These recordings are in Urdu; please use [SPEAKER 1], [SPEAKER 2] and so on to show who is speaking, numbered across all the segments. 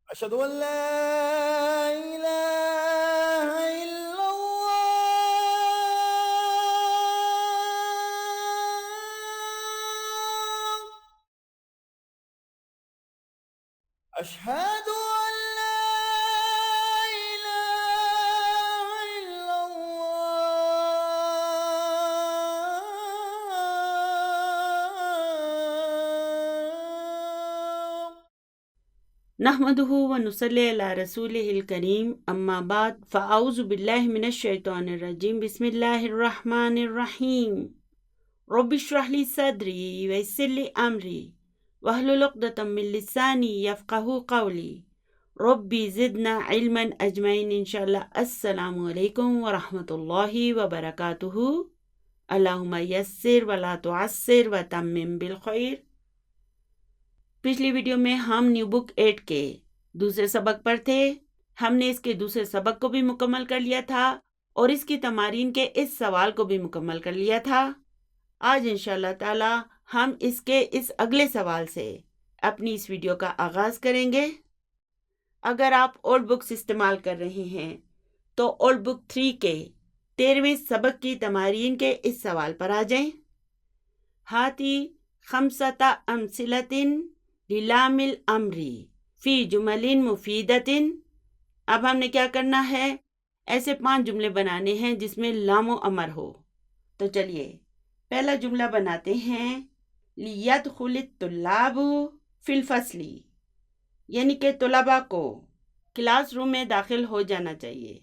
[SPEAKER 1] أشهد أن لا إله إلا الله. أشهد أن لا إله إلا الله.
[SPEAKER 2] نحمده ونصلي على رسوله الكريم اما بعد فاعوذ بالله من الشیطان الرجیم بسم اللہ الرحمن الرحیم رب اشرح لي صدری ويسر لي امری واحلل عقدۃ من لسانی یفقهوا قولی ربی زدنا علما اجمعین انشاءاللہ۔ السلام علیکم ورحمۃ اللہ وبرکاتہ۔ اللہم یسر ولا تعسر وتمم بالخیر۔ پچھلی ویڈیو میں ہم نیو بک 8 کے دوسرے سبق پر تھے۔ ہم نے اس کے دوسرے سبق کو بھی مکمل کر لیا تھا اور اس کی تمارین کے اس سوال کو بھی مکمل کر لیا تھا۔ آج انشاءاللہ تعالی ہم اس کے اس اگلے سوال سے اپنی اس ویڈیو کا آغاز کریں گے۔ اگر آپ اولڈ بکس استعمال کر رہے ہیں تو اولڈ بک 3 کے 13ویں سبق کی تمارین کے اس سوال پر آ جائیں۔ ہاتی خمسۃ امثلۃ للام الامری فی جمل مفیدۃ۔ اب ہم نے کیا کرنا ہے، ایسے 5 جملے بنانے ہیں جس میں لام و امر ہو۔ تو چلیے پہلا جملہ بناتے ہیں، لیدخل الطلاب فی الفصل، یعنی کہ طلباء کو کلاس روم میں داخل ہو جانا چاہیے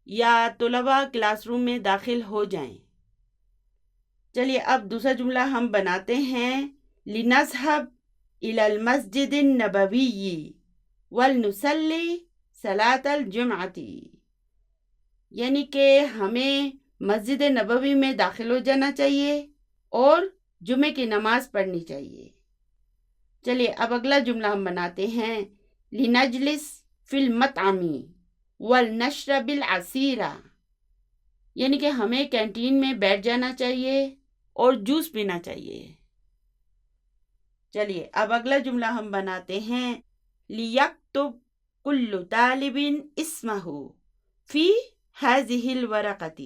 [SPEAKER 2] یا طلباء کلاس روم میں داخل ہو جائیں۔ چلیے اب دوسرا جملہ ہم بناتے ہیں، لنذهب إلى المسجد النبوي ولنصلي صلاة الجمعة، یعنی کہ ہمیں مسجد نبوی میں داخل ہو جانا چاہیے اور جمعے کی نماز پڑھنی چاہیے۔ چلیے اب اگلا جملہ ہم بناتے ہیں، لنجلس في المطعم ولنشرب العصير، یعنی کہ ہمیں کینٹین میں بیٹھ جانا چاہیے اور جوس پینا چاہیے۔ چلیے اب اگلا جملہ ہم بناتے ہیں، لیکتب کل طالب اسمہ فی ہذہ الورقۃ،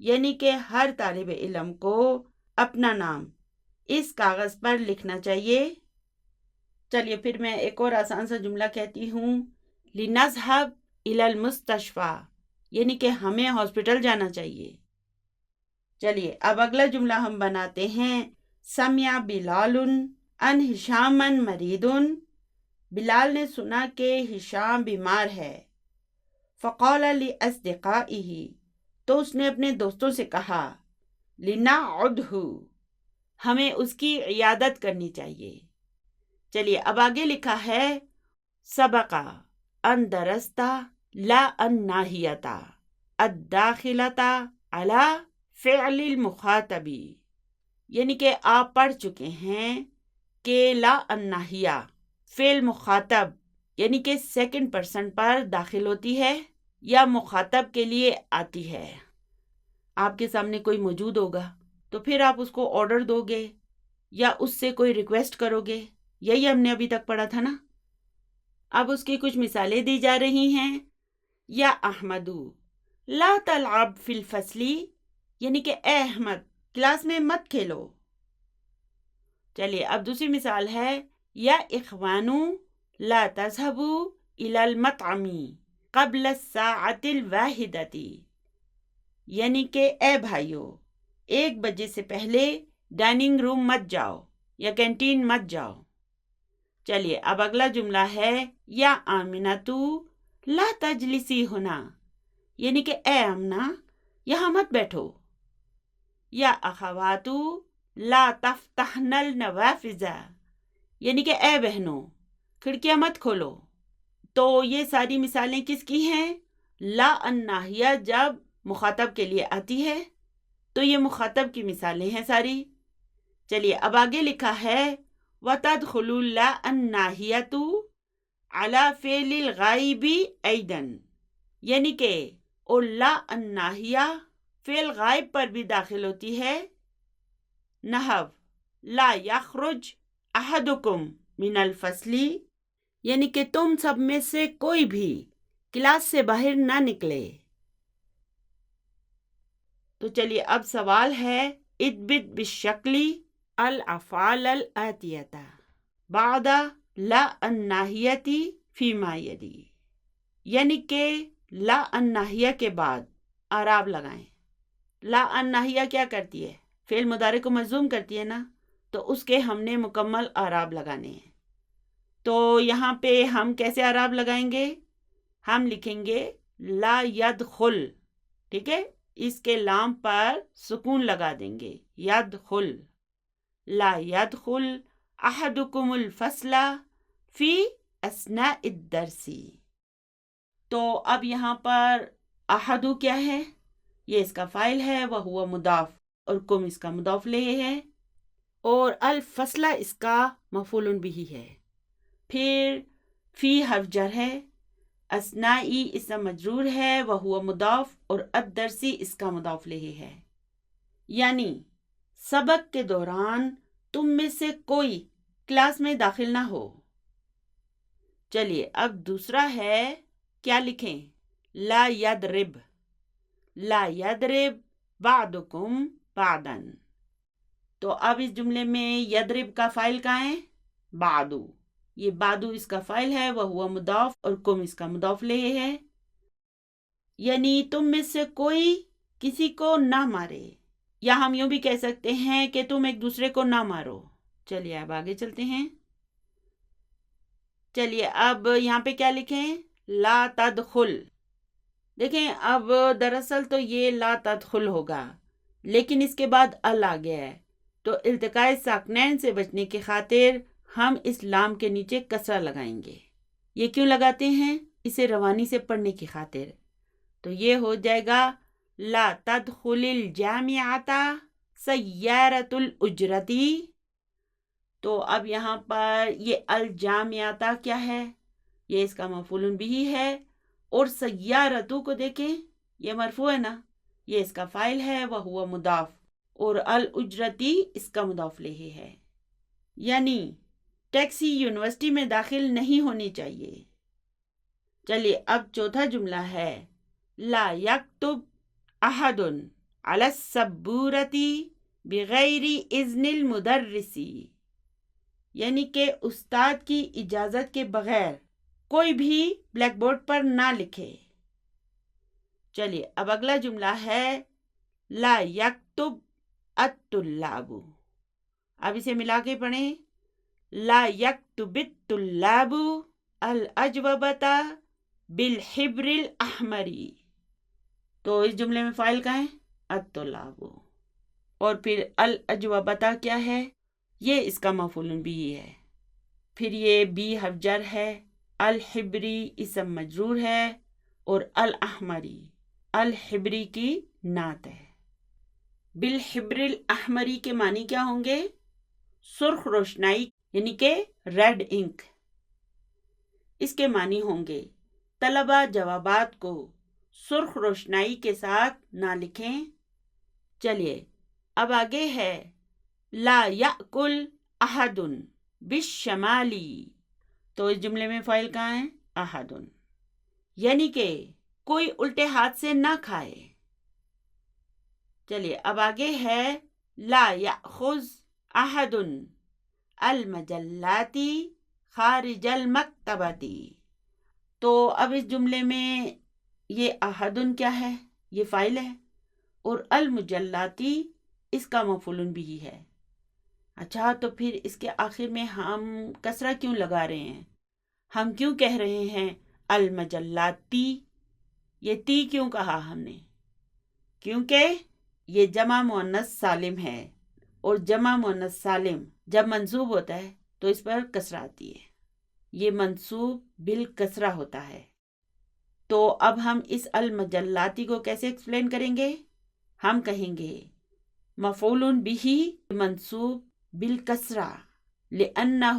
[SPEAKER 2] یعنی کہ ہر طالب علم کو اپنا نام اس کاغذ پر لکھنا چاہیے۔ چلیے پھر میں ایک اور آسان سا جملہ کہتی ہوں، لنذهب الی المستشفی، یعنی کہ ہمیں ہاسپٹل جانا چاہیے۔ چلیے اب اگلا جملہ ہم بناتے ہیں، سمع بلال ان ہشام مریض، بلال نے سنا کہ ہشام بیمار ہے۔ فقال لاصدقائه، تو اس نے اپنے دوستوں سے کہا، لنعدہ، ہمیں اس کی عیادت کرنی چاہیے۔ چلیے اب آگے لکھا ہے، سبق ان درست لا ان ناہیۃ الداخلۃ علی فعل المخاطب، یعنی کہ آپ پڑھ چکے ہیں کہ لا الناہیہ فعل مخاطب یعنی کہ سیکنڈ پرسن پر داخل ہوتی ہے یا مخاطب کے لیے آتی ہے۔ آپ کے سامنے کوئی موجود ہوگا تو پھر آپ اس کو آرڈر دو گے یا اس سے کوئی ریکویسٹ کرو گے، یہی ہم نے ابھی تک پڑھا تھا نا۔ اب اس کی کچھ مثالیں دی جا رہی ہیں، یا احمدو لا تلعب فی الفصل، یعنی کہ اے احمد کلاس میں مت کھیلو۔ چلیے اب دوسری مثال ہے، یا اخوانو لا تذهبوا الى المطعم قبل الساعة الواحدة، یعنی کہ اے بھائیو 1 بجے سے پہلے ڈائننگ روم مت جاؤ یا کینٹین مت جاؤ۔ چلیے اب اگلا جملہ ہے، یا آمنتو لا تجلسی ہونا، یعنی کہ اے آمنہ یہاں مت بیٹھو۔ یا اخواتو لا تفتحن النوافذ، یعنی کہ اے بہنوں کھڑکیاں مت کھولو۔ تو یہ ساری مثالیں کس کی ہیں؟ لا الناہیہ جب مخاطب کے لیے آتی ہے، تو یہ مخاطب کی مثالیں ہیں ساری. چلیے اب آگے لکھا ہے وَتَدْخُلُ اللَّا النَّاهِيَةُ عَلَى فِعْلِ الْغَائِبِ أَيْضًا، یعنی کہ اور لا الناہیہ فعل غائب پر بھی داخل ہوتی ہے. نحو لا یخرج احدکم من الفصل، یعنی کہ تم سب میں سے کوئی بھی کلاس سے باہر نہ نکلے. تو چلیے اب سوال ہے اثبت بالشکل الافعال الآتیہ بعد لا الناہیۃ فیما یلی، یعنی کہ لا الناہیہ کے بعد اعراب لگائیں. لا الناہیہ کیا کرتی ہے؟ فعل مضارع کو مجزوم کرتی ہے نا، تو اس کے ہم نے مکمل اعراب لگانے ہیں. تو یہاں پہ ہم کیسے اعراب لگائیں گے؟ ہم لکھیں گے لا یدخل، ٹھیک ہے، اس کے لام پر سکون لگا دیں گے، یدخل. لا یدخل احدکم الفصل فی اثناء الدرس. تو اب یہاں پر احدو کیا ہے؟ یہ اس کا فاعل ہے، وہو مضاف، اور کم اس کا مضاف الیہ ہے، اور الفصل اس کا مفعول بہ ہے. پھر فی حرف جر ہے، اثنائی اس کا مجرور ہے، وہو مضاف، اور الدرسی اس کا مضاف الیہ ہے. یعنی سبق کے دوران تم میں سے کوئی کلاس میں داخل نہ ہو. چلیے اب دوسرا ہے، کیا لکھیں؟ لا یضرب، لا یضرب بعضکم بعضا. تو اب اس جملے میں یضرب کا فاعل کہاں ہے؟ بعدو. یہ بعدو اس کا فاعل ہے، وہو مضاف، اور کم اس کا مضاف الیہ ہے. یعنی تم میں سے کوئی کسی کو نہ مارے، یا ہم یوں بھی کہہ سکتے ہیں کہ تم ایک دوسرے کو نہ مارو. چلیے اب آگے چلتے ہیں. چلیے اب یہاں پہ کیا لکھیں؟ لا تدخل. دیکھیں اب دراصل تو یہ لا تدخل ہوگا، لیکن اس کے بعد ال آ گیا ہے، تو التقاء ساکنین سے بچنے کی خاطر ہم اس لام کے نیچے کسرہ لگائیں گے. یہ کیوں لگاتے ہیں؟ اسے روانی سے پڑھنے کی خاطر. تو یہ ہو جائے گا لا تدخل الجامعۃ سیارۃ الاجرتی. تو اب یہاں پر یہ الجامعۃ کیا ہے؟ یہ اس کا مفعول بہ ہے، اور سیارتو کو دیکھیں، یہ مرفوع ہے نا، یہ اس کا فاعل ہے، وہو مضاف، اور الاجرتی اس کا مضاف الیہ ہے. یعنی ٹیکسی یونیورسٹی میں داخل نہیں ہونی چاہیے. چلیے اب چوتھا جملہ ہے لا یکتب احد علی السبورۃ بغیر اذن المدرس، یعنی کہ استاد کی اجازت کے بغیر کوئی بھی بلیک بورڈ پر نہ لکھے. چلیے اب اگلا جملہ ہے لا یکتب الطلاب. اب اسے ملا کے پڑھیں، لا یکتب الطلاب الاجوبۃ بالحبر الاحمر. تو اس جملے میں فاعل کہاں ہے؟ الطلاب، اور پھر الاجوبۃ کیا ہے؟ یہ اس کا مفعول بھی ہے. پھر یہ بی حرف جر ہے، الحبری اسم مجرور ہے، اور الاحمری الحبری کی نعت ہے. بالحبر الاحمری کے معنی کیا ہوں گے؟ سرخ روشنائی، یعنی کہ ریڈ انک. اس کے معنی ہوں گے طلبہ جوابات کو سرخ روشنائی کے ساتھ نہ لکھیں. چلیے اب آگے ہے لا یأکل احد بالشمال. تو اس جملے میں فاعل کہاں ہے؟ احد، یعنی کہ کوئی الٹے ہاتھ سے نہ کھائے. چلیے اب آگے ہے لا یأخذ احد المجلات خارج المکتبۃ. تو اب اس جملے میں یہ احدن کیا ہے؟ یہ فاعل ہے، اور المجلاتی اس کا مفعول بھی ہے. اچھا تو پھر اس کے آخر میں ہم کسرہ کیوں لگا رہے ہیں؟ ہم کیوں کہہ رہے ہیں المجلاتی؟ یہ تی کیوں کہا ہم نے؟ کیونکہ یہ جمع مؤنث سالم ہے، اور جمع مؤنث سالم جب منصوب ہوتا ہے تو اس پر کسرہ آتی ہے. یہ منصوب بالکسرہ ہوتا ہے. تو اب ہم اس المجلاتی کو کیسے ایکسپلین کریں گے؟ ہم کہیں گے مفعول به منصوب بالکسرہ لأنہ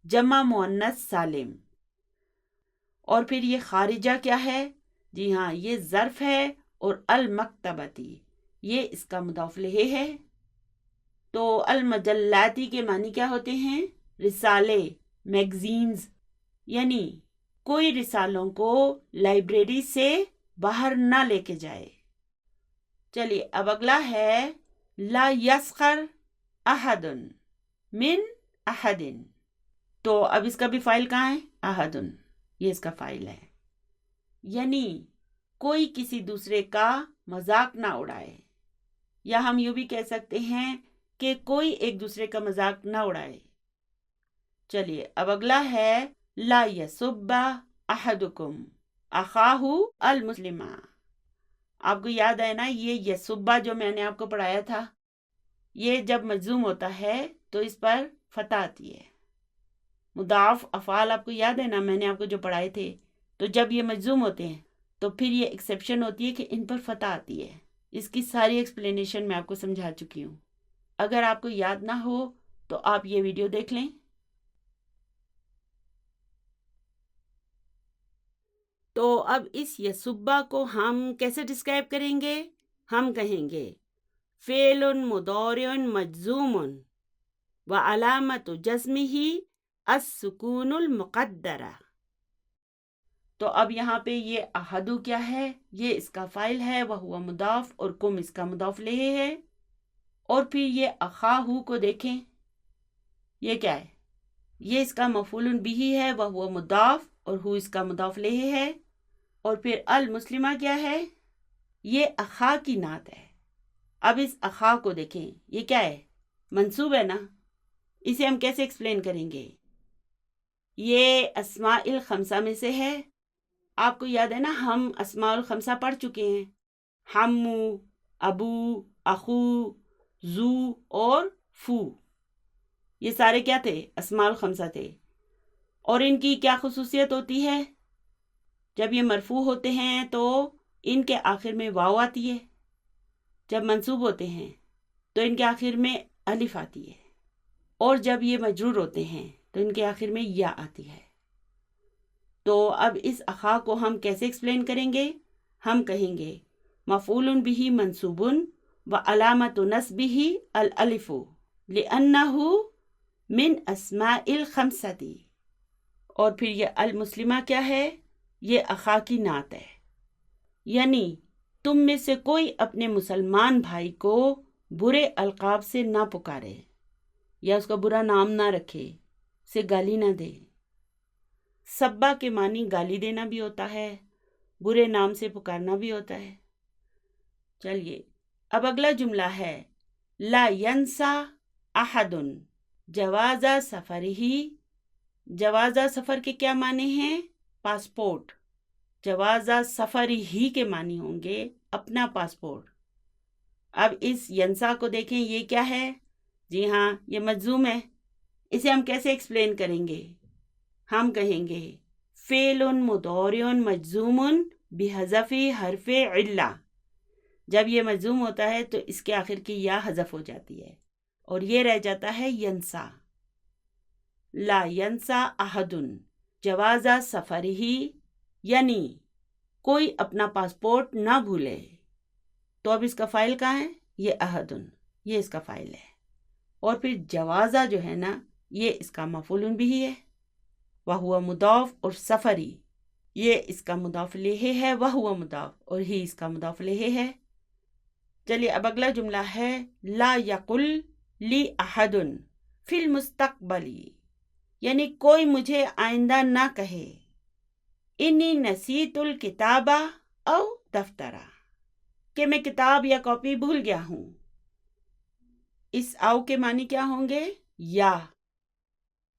[SPEAKER 2] جمع مؤنث سالم. اور پھر یہ خارجہ کیا ہے؟ جی ہاں، یہ ظرف ہے، اور المکتبتی یہ اس کا مضاف الیہ ہے. تو المجلاتی کے معنی کیا ہوتے ہیں؟ رسالے، میگزینز، یعنی کوئی رسالوں کو لائبریری سے باہر نہ لے کے جائے. چلیے اب اگلا ہے لا یسخر احد من احد. تو اب اس کا بھی فاعل کہاں ہے؟ احد، یہ اس کا فاعل ہے. یعنی کوئی کسی دوسرے کا مذاق نہ اڑائے، یا ہم یوں بھی کہہ سکتے ہیں کہ کوئی ایک دوسرے کا مذاق نہ اڑائے. چلیے اب اگلا ہے لا یسب احدکم اخاہ المسلم. آپ کو یاد ہے نا، یہ یسبہ جو میں نے آپ کو پڑھایا تھا، یہ جب مجزوم ہوتا ہے تو اس پر فتح آتی ہے. مضاعف افعال آپ کو یاد ہے نا، میں نے آپ کو جو پڑھائے تھے، تو جب یہ مجزوم ہوتے ہیں تو پھر یہ ایکسیپشن ہوتی ہے کہ ان پر فتح آتی ہے. اس کی ساری ایکسپلینیشن میں آپ کو سمجھا چکی ہوں. اگر آپ کو یاد نہ ہو تو آپ یہ ویڈیو دیکھ لیں. تو اب اس یسبہ کو ہم کیسے ڈسکرائب کریں گے؟ ہم کہیں گے فعل مضارع مجزوم وعلامت جزمہ السکون المقدرہ. تو اب یہاں پہ یہ احدو کیا ہے؟ یہ اس کا فاعل ہے، وہو مضاف، اور کم اس کا مضاف الیہ ہے. اور پھر یہ اخاہو کو دیکھیں، یہ کیا ہے؟ یہ اس کا مفعول بہ ہے، وہو مضاف، اور ہو اس کا مضاف الیہ ہے. اور پھر المسلمہ کیا ہے؟ یہ اخا کی نعت ہے. اب اس اخا کو دیکھیں، یہ کیا ہے؟ منصوب ہے نا. اسے ہم کیسے ایکسپلین کریں گے؟ یہ اسماء الخمسہ میں سے ہے. آپ کو یاد ہے نا، ہم اسماء الخمسہ پڑھ چکے ہیں. ہمو، ابو، اخو، زو اور فو، یہ سارے کیا تھے؟ اسماء الخمسہ تھے. اور ان کی کیا خصوصیت ہوتی ہے؟ جب یہ مرفوع ہوتے ہیں تو ان کے آخر میں واو آتی ہے. جب منصوب ہوتے ہیں تو ان کے آخر میں الف آتی ہے. اور جب یہ مجرور ہوتے ہیں تو ان کے آخر میں یا آتی ہے. تو اب اس اخا کو ہم کیسے ایکسپلین کریں گے؟ ہم کہیں گے مفعول بہ منصوب وعلامت نصبہ الالف لأنہ من اسماء الخمسۃ. اور پھر یہ المسلمہ کیا ہے؟ یہ اخا کی نعت ہے. یعنی تم میں سے کوئی اپنے مسلمان بھائی کو برے القاب سے نہ پکارے، یا اس کا برا نام نہ رکھے، اسے گالی نہ دے. سبا کے معنی گالی دینا بھی ہوتا ہے، برے نام سے پکارنا بھی ہوتا ہے. چلیے اب اگلا جملہ ہے لا ینسا احد جواز سفرہ. جواز سفر کے کیا معنی ہیں؟ پاسپورٹ. جواز سفر ہی کے معنی ہوں گے اپنا پاسپورٹ. اب اس ینسا کو دیکھیں، یہ کیا ہے؟ جی ہاں، یہ مجزوم ہے. اسے ہم کیسے ایکسپلین کریں گے؟ ہم کہیں گے فعل مضارع مجزوم بحذف حرف علہ. جب یہ مجزوم ہوتا ہے تو اس کے آخر کی یا حذف ہو جاتی ہے اور یہ رہ جاتا ہے ینسا. لا ینسا احد جواز سفرہ، یعنی کوئی اپنا پاسپورٹ نہ بھولے. تو اب اس کا فاعل کہاں ہے؟ یہ احدن، یہ اس کا فاعل ہے. اور پھر جوازہ جو ہے نا، یہ اس کا مفعول بہ ہے، وہو مضاف، اور سفری یہ اس کا مضاف الیہ ہے، وہو مضاف، اور ہی اس کا مضاف الیہ ہے. چلیے اب اگلا جملہ ہے لا یقل لی احد فی المستقبل. یعنی کوئی مجھے آئندہ نہ کہے انی نسیت الکتاب او دفترا، کہ میں کتاب یا کاپی بھول گیا ہوں. اس او کے معنی کیا ہوں گے؟ یا.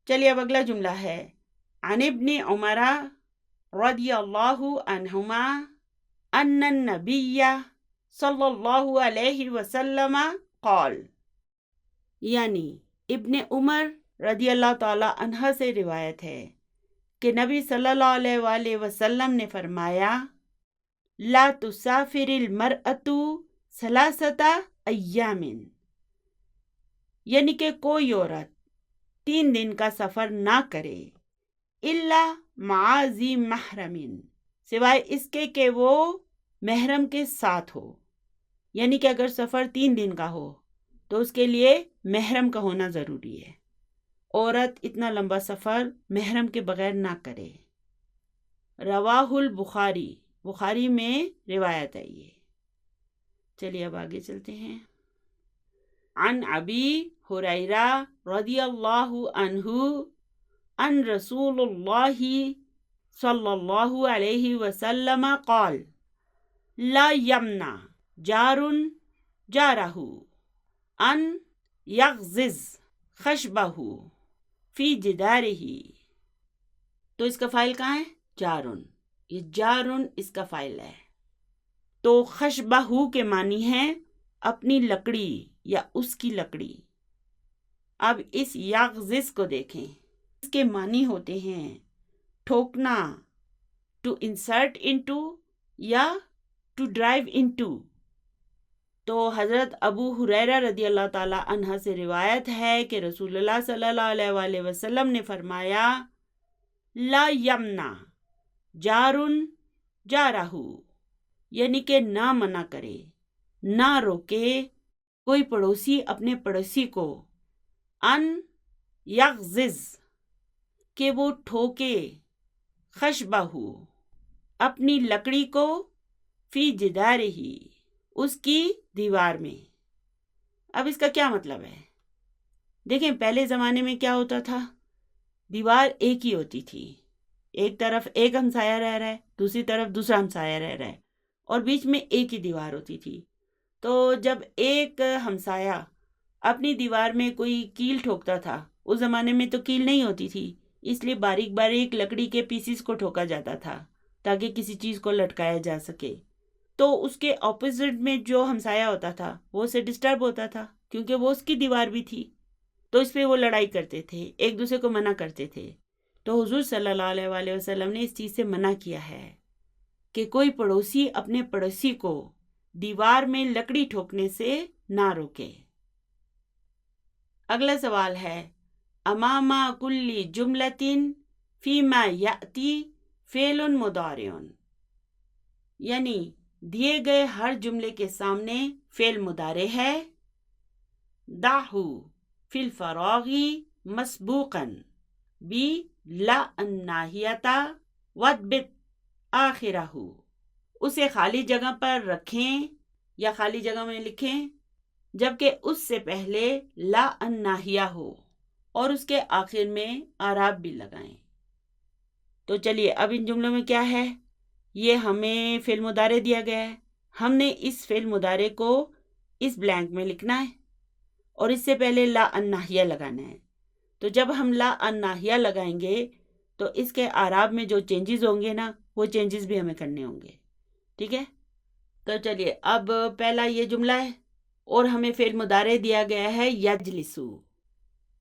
[SPEAKER 2] چلیے اب اگلا جملہ ہے عن ابن عمر رضی اللہ عنہما ان النبی صلی اللہ علیہ وسلم قال. یعنی ابن عمر رضی اللہ تعالی عنہ سے روایت ہے کہ نبی صلی اللہ علیہ وآلہ وسلم نے فرمایا لا تسافر المرأة ثلاثة ایام، یعنی کہ کوئی عورت 3 دن کا سفر نہ کرے الا مع ذی محرم، سوائے اس کے کہ وہ محرم کے ساتھ ہو، یعنی کہ اگر سفر 3 دن کا ہو تو اس کے لیے محرم کا ہونا ضروری ہے۔ عورت اتنا لمبا سفر محرم کے بغیر نہ کرے۔ رواہ البخاری، بخاری میں روایت ہے یہ۔ چلیے اب آگے چلتے ہیں۔ عن ابی ہریرہ رضی اللہ عنہ ان رسول اللہ صلی اللہ علیہ وسلم قال لا یمنع جار جارہ ان یغزز خشبہ فی جدارہ۔ تو اس کا فاعل کہاں ہے؟ جارن، یہ جارن اس کا فاعل ہے۔ تو خشبہ کے معنی ہے اپنی لکڑی یا اس کی لکڑی۔ اب اس یغزز کو دیکھیں، اس کے معنی ہوتے ہیں ٹھوکنا، ٹو انسرٹ انٹو یا ٹو ڈرائیو انٹو۔ تو حضرت ابو ہریرہ رضی اللہ تعالی عنہ سے روایت ہے کہ رسول اللہ صلی اللہ علیہ وآلہ وسلم نے فرمایا لا یمنع جارن جارہ، یعنی کہ نہ منع کرے، نہ روکے کوئی پڑوسی اپنے پڑوسی کو، ان یغزز کہ وہ ٹھوکے، خشبہ اپنی لکڑی کو، فی جدارہ اس کی دیوار میں۔ اب اس کا کیا مطلب ہے؟ دیکھیں پہلے زمانے میں کیا ہوتا تھا، دیوار ایک ہی ہوتی تھی، ایک طرف ایک ہمسایہ رہ رہا ہے، دوسری طرف دوسرا ہمسایہ رہ رہا ہے، اور بیچ میں ایک ہی دیوار ہوتی تھی۔ تو جب ایک ہمسایہ اپنی دیوار میں کوئی کیل ٹھوکتا تھا، اس زمانے میں تو کیل نہیں ہوتی تھی، اس لیے باریک باریک لکڑی کے پیسز کو ٹھوکا جاتا تھا تاکہ کسی چیز کو لٹکایا جا سکے۔ تو اس کے اپوزٹ میں جو ہمسایہ ہوتا تھا وہ اسے ڈسٹرب ہوتا تھا، کیونکہ وہ اس کی دیوار بھی تھی، تو اس پہ وہ لڑائی کرتے تھے، ایک دوسرے کو منع کرتے تھے۔ تو حضور صلی اللہ علیہ وآلہ وسلم نے اس چیز سے منع کیا ہے کہ کوئی پڑوسی اپنے پڑوسی کو دیوار میں لکڑی ٹھوکنے سے نہ روکے۔ اگلا سوال ہے امام کل جملۃ فیما یأتی فعل مضارع، یعنی دیے گئے ہر جملے کے سامنے فعل مضارع ہے، دعہ فی الفراغ مسبوقا بی لا الناہیۃ واضبط آخرہ، اسے خالی جگہ پر رکھیں یا خالی جگہ میں لکھیں جبکہ اس سے پہلے لا الناہیہ ہو اور اس کے آخر میں اعراب بھی لگائیں۔ تو چلیے اب ان جملوں میں کیا ہے، یہ ہمیں فعل مضارع دیا گیا ہے، ہم نے اس فعل مضارع کو اس بلینک میں لکھنا ہے اور اس سے پہلے لا الناہیہ لگانا ہے۔ تو جب ہم لا الناہیہ لگائیں گے تو اس کے اعراب میں جو چینجز ہوں گے نا، وہ چینجز بھی ہمیں کرنے ہوں گے، ٹھیک ہے؟ تو چلیے اب پہلا یہ جملہ ہے اور ہمیں فعل مضارع دیا گیا ہے یجلسو۔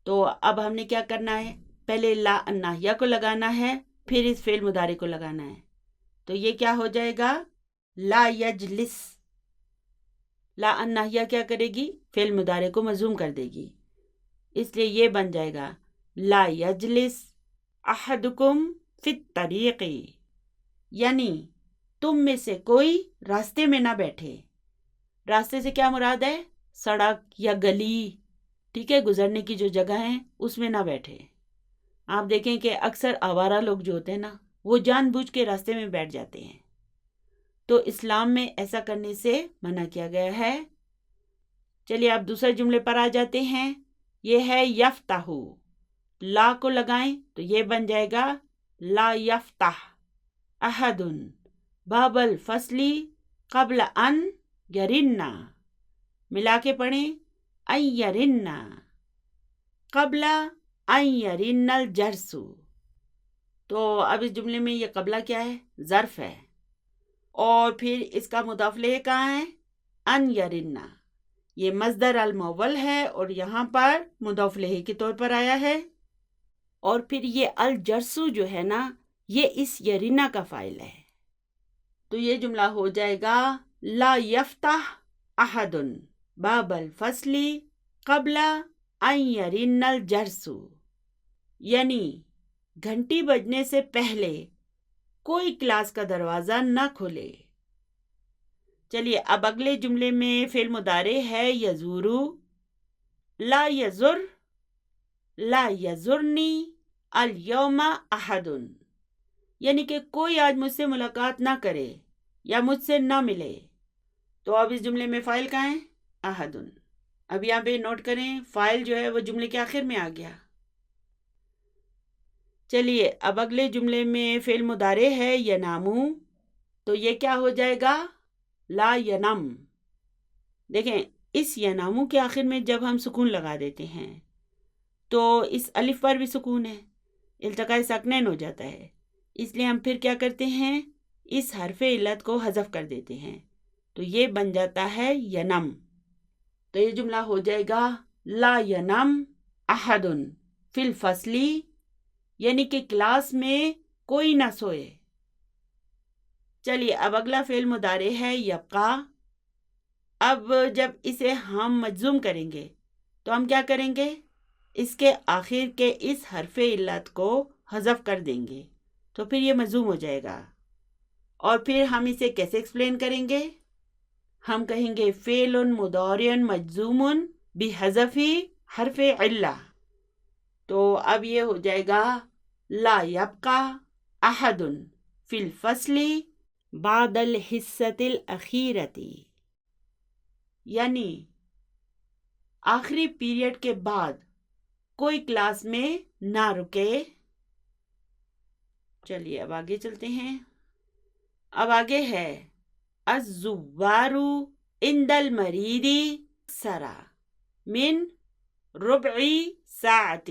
[SPEAKER 2] تو اب ہم نے کیا کرنا ہے، پہلے لا الناہیہ کو لگانا ہے، پھر اس فعل مضارع کو لگانا ہے۔ تو یہ کیا ہو جائے گا، لا یجلس۔ لا الناہیہ کیا کرے گی، فعل مضارع کو مضموم کر دے گی، اس لیے یہ بن جائے گا لا یجلس احدکم فی الطریق، یعنی تم میں سے کوئی راستے میں نہ بیٹھے۔ راستے سے کیا مراد ہے، سڑک یا گلی، ٹھیک ہے، گزرنے کی جو جگہ ہیں اس میں نہ بیٹھے۔ آپ دیکھیں کہ اکثر آوارہ لوگ جو ہوتے ہیں نا، وہ جان بوجھ کے راستے میں بیٹھ جاتے ہیں، تو اسلام میں ایسا کرنے سے منع کیا گیا ہے۔ چلیے اب دوسرے جملے پر آ جاتے ہیں، یہ ہے یفتح، لا کو لگائیں تو یہ بن جائے گا لا یفتح احد باب الفصل قبل ان یرنا، ملا کے پڑھیں ان یرنا قبل ان یرن الجرس۔ تو اب اس جملے میں یہ قبلہ کیا ہے، ظرف ہے، اور پھر اس کا مضاف الیہ کہاں ہے، ان یرنا، یہ مصدر المول ہے اور یہاں پر مضاف الیہ کے طور پر آیا ہے، اور پھر یہ الجرسو جو ہے نا، یہ اس یرنا کا فاعل ہے۔ تو یہ جملہ ہو جائے گا لا یفتح احد باب الفصل قبل ان یرن الجرس، یعنی گھنٹی بجنے سے پہلے کوئی کلاس کا دروازہ نہ کھولے۔ چلیے اب اگلے جملے میں فعل مضارع ہے یزورو، لا یزر، لا یزرنی الیوم احد، یعنی کہ کوئی آج مجھ سے ملاقات نہ کرے یا مجھ سے نہ ملے۔ تو اب اس جملے میں فاعل کہاں ہے؟ احد۔ اب یہاں پہ نوٹ کریں فاعل جو ہے وہ جملے کے آخر میں آ گیا۔ چلیے اب اگلے جملے میں فعل مضارع ہے ینامو، تو یہ کیا ہو جائے گا؟ لا ینم۔ دیکھیں اس ینامو کے آخر میں جب ہم سکون لگا دیتے ہیں تو اس الف پر بھی سکون ہے، التقاء ساکنین ہو جاتا ہے، اس لیے ہم پھر کیا کرتے ہیں؟ اس حرف علت کو حذف کر دیتے ہیں، تو یہ بن جاتا ہے ینم۔ تو یہ جملہ ہو جائے گا لا ینم احد فی الفصل، یعنی کہ کلاس میں کوئی نہ سوئے۔ چلیے اب اگلا فعل مضارع ہے یبقا۔ اب جب اسے ہم مجزوم کریں گے تو ہم کیا کریں گے؟ اس کے آخر کے اس حرف علت کو حذف کر دیں گے، تو پھر یہ مجزوم ہو جائے گا۔ اور پھر ہم اسے کیسے ایکسپلین کریں گے؟ ہم کہیں گے فعل مضارع مجزوم بحذف حرف علہ، تو اب یہ ہو جائے گا لا یبقى احد فی الفصل بعد الحصۃ الاخیرۃ، یعنی آخری پیریڈ کے بعد کوئی کلاس میں نہ رکے۔ چلیے اب آگے چلتے ہیں۔ اب آگے ہے الزوار عند المریض اکثر من ربع ساعت،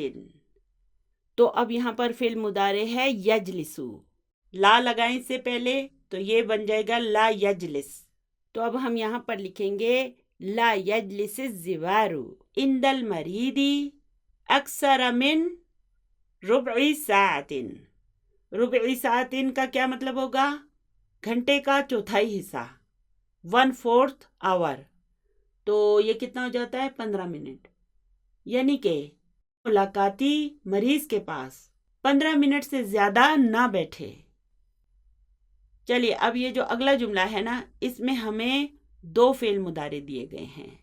[SPEAKER 2] تو اب یہاں پر فعل مضارع ہے یجلسو، لا لگائیں اس سے پہلے تو یہ بن جائے گا لا یجلس، تو اب ہم یہاں پر لکھیں گے لا یجلس الزوار عند المریض اکثر من ربع ساعت۔ ربع ساعت کا کیا مطلب ہوگا؟ گھنٹے کا چوتھائی حصہ، 1/4 آور، تو یہ کتنا ہو جاتا ہے؟ 15 منٹ، یعنی کہ ملاقاتی مریض کے پاس 15 منٹ سے زیادہ نہ بیٹھے۔ چلیے اب یہ جو اگلا جملہ ہے نا، اس میں ہمیں 2 فعل مضارع دیے گئے ہیں،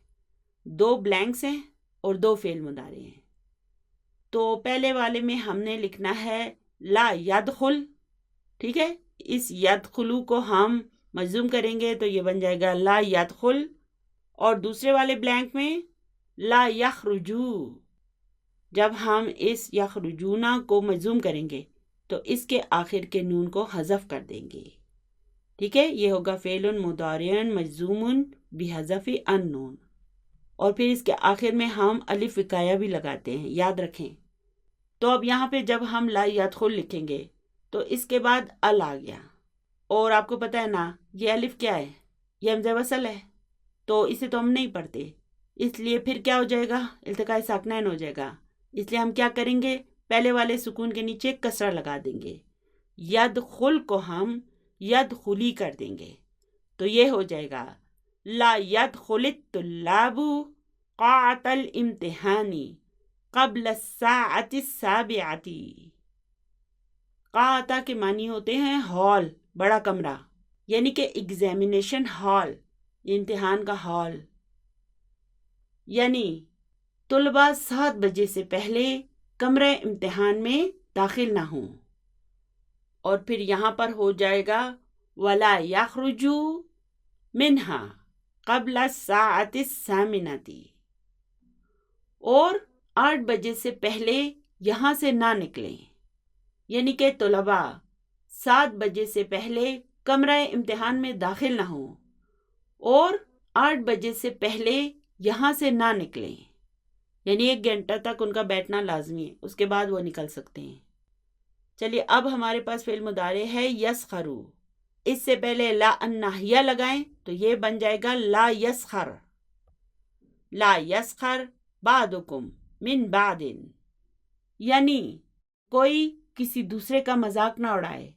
[SPEAKER 2] 2 بلینکس ہیں اور 2 فعل مضارع ہیں۔ تو پہلے والے میں ہم نے لکھنا ہے لا یدخل، ٹھیک ہے، اس یدخلو کو ہم مجزوم کریں گے تو یہ بن جائے گا لا یدخل، اور دوسرے والے بلینک میں لا یخرجو، جب ہم اس یخرجونا کو مجزوم کریں گے تو اس کے آخر کے نون کو حذف کر دیں گے، ٹھیک ہے، یہ ہوگا فعل مضارع مجزوم بحذف النون، اور پھر اس کے آخر میں ہم الف وقایہ بھی لگاتے ہیں، یاد رکھیں۔ تو اب یہاں پہ جب ہم لا یدخل لکھیں گے تو اس کے بعد ال آ گیا، اور آپ کو پتہ ہے نا یہ الف کیا ہے؟ یہ ہمزہ وصل ہے، تو اسے تو ہم نہیں پڑھتے، اس لیے پھر کیا ہو جائے گا؟ التقاء ساکنین ہو جائے گا، اس لیے ہم کیا کریں گے؟ پہلے والے سکون کے نیچے کسرہ لگا دیں گے، یدخل کو ہم یدخلی کر دیں گے، تو یہ ہو جائے گا لا یدخل الطلاب قاعة الامتحان قبل الساعة السابعة۔ قاعتہ کے معنی ہوتے ہیں ہال، بڑا کمرہ، یعنی کہ ایگزامینیشن ہال، امتحان کا ہال، یعنی طلباء 7 بجے سے پہلے کمرہ امتحان میں داخل نہ ہوں۔ اور پھر یہاں پر ہو جائے گا ولا یخرجو منہا قبل الساعة الثامنة، اور 8 بجے سے پہلے یہاں سے نہ نکلیں، یعنی کہ طلباء 7 بجے سے پہلے کمرہ امتحان میں داخل نہ ہوں اور 8 بجے سے پہلے یہاں سے نہ نکلیں، یعنی 1 گھنٹہ تک ان کا بیٹھنا لازمی ہے، اس کے بعد وہ نکل سکتے ہیں۔ چلیے اب ہمارے پاس فعل مضارع ہے یسخرو، اس سے پہلے لا الناہیہ لگائیں تو یہ بن جائے گا لا یسخر، لا یسخر بعضکم من بعض، یعنی کوئی کسی دوسرے کا مذاق نہ اڑائے،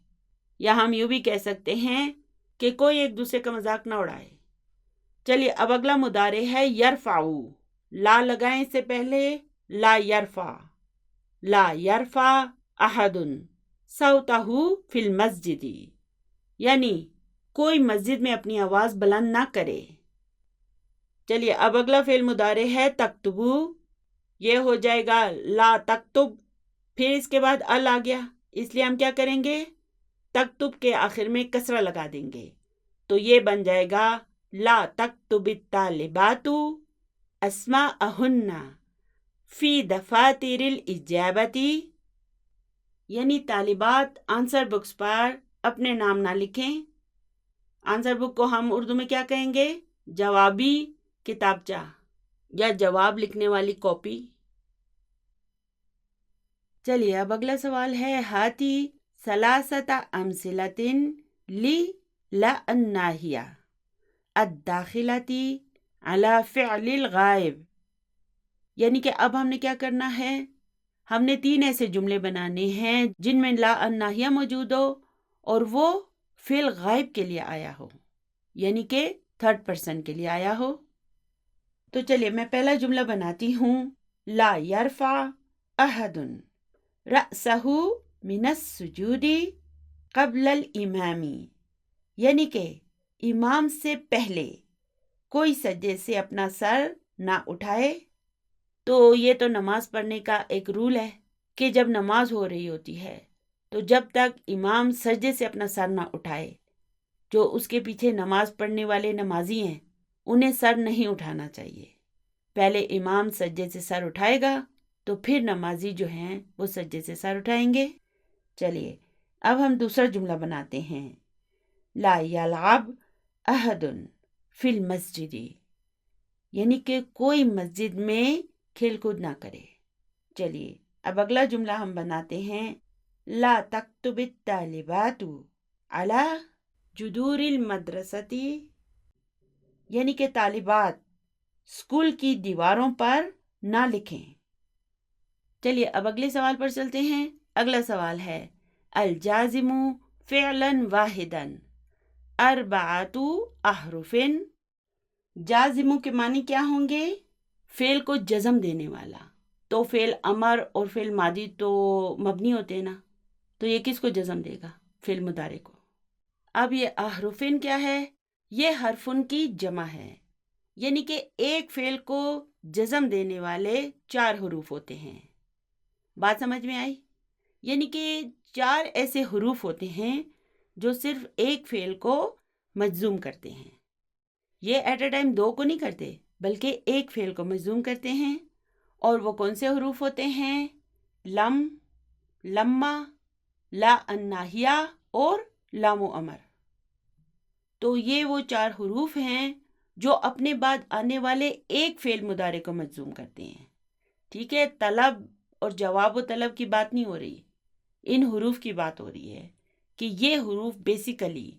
[SPEAKER 2] یا ہم یوں بھی کہہ سکتے ہیں کہ کوئی ایک دوسرے کا مذاق نہ اڑائے۔ چلیے اب اگلا مضارع ہے یرفعو. لا لگائیں اس سے پہلے. لا یرفع. لا یرفع احد صوتہ فی المسجد، یعنی کوئی مسجد میں اپنی آواز بلند نہ کرے. چلیے اب اگلا فعل مضارع ہے تکتبو. یہ ہو جائے گا لا تکتب، پھر اس کے بعد ال آ گیا، اس لیے ہم کیا کریں گے، تکتب کے آخر میں کسرہ لگا دیں گے. تو یہ بن جائے گا لا تکتب الطالبات اسماءہن فی دفاتر الاجابت، یعنی طالبات آنسر بکس پر اپنے نام نہ لکھیں. آنسر بک کو ہم اردو میں کیا کہیں گے، جوابی کتابچہ یا جواب لکھنے والی کاپی. چلیے اب اگلا سوال ہے ہاتی ثلاثت امثلۃ لی لا الناہیہ الداخلۃ علی فعل الغائب، یعنی کہ اب ہم نے کیا کرنا ہے، ہم نے 3 ایسے جملے بنانے ہیں جن میں لا الناہیہ موجود ہو اور وہ فعل غائب کے لیے آیا ہو، یعنی کہ 3rd پرسن کے لیے آیا ہو. تو چلیے میں پہلا جملہ بناتی ہوں. لا یرفع احد رأسہ من السجود قبل الامام، یعنی کہ امام سے پہلے کوئی سجدے سے اپنا سر نہ اٹھائے. تو یہ تو نماز پڑھنے کا ایک رول ہے کہ جب نماز ہو رہی ہوتی ہے تو جب تک امام سجدے سے اپنا سر نہ اٹھائے، جو اس کے پیچھے نماز پڑھنے والے نمازی ہیں انہیں سر نہیں اٹھانا چاہیے. پہلے امام سجدے سے سر اٹھائے گا تو پھر نمازی جو ہیں وہ سجدے سے سر اٹھائیں گے. چلیے اب ہم دوسرا جملہ بناتے ہیں. لا یلعب احد فی المسجد، یعنی کہ کوئی مسجد میں کھیل کود نہ کرے. چلیے اب اگلا جملہ ہم بناتے ہیں. لا تکتب الطالبات علی جدور المدرسۃ، یعنی کہ طالبات اسکول کی دیواروں پر نہ لکھیں. چلیے اب اگلے سوال پر چلتے ہیں. اگلا سوال ہے الجازم فعلا واحدا اربعۃ احرف. جازم کے معنی کیا ہوں گے، فعل کو جزم دینے والا. تو فعل امر اور فعل ماضی تو مبنی ہوتے ہیں نا، تو یہ کس کو جزم دے گا، فعل مضارع کو. اب یہ احرفن کیا ہے، یہ حرفن کی جمع ہے، یعنی کہ ایک فعل کو جزم دینے والے 4 حروف ہوتے ہیں. بات سمجھ میں آئی؟ یعنی کہ 4 ایسے حروف ہوتے ہیں جو صرف ایک فعل کو مجزوم کرتے ہیں. یہ ایٹ اے ٹائم 2 کو نہیں کرتے بلکہ ایک فعل کو مجزوم کرتے ہیں. اور وہ کون سے حروف ہوتے ہیں، لم، لما، لا الناہیہ اور لام امر. تو یہ وہ 4 حروف ہیں جو اپنے بعد آنے والے ایک فعل مضارع کو مجزوم کرتے ہیں. ٹھیک ہے، طلب اور جواب و طلب کی بات نہیں ہو رہی، ان حروف کی بات ہو رہی ہے کہ یہ حروف بیسیکلی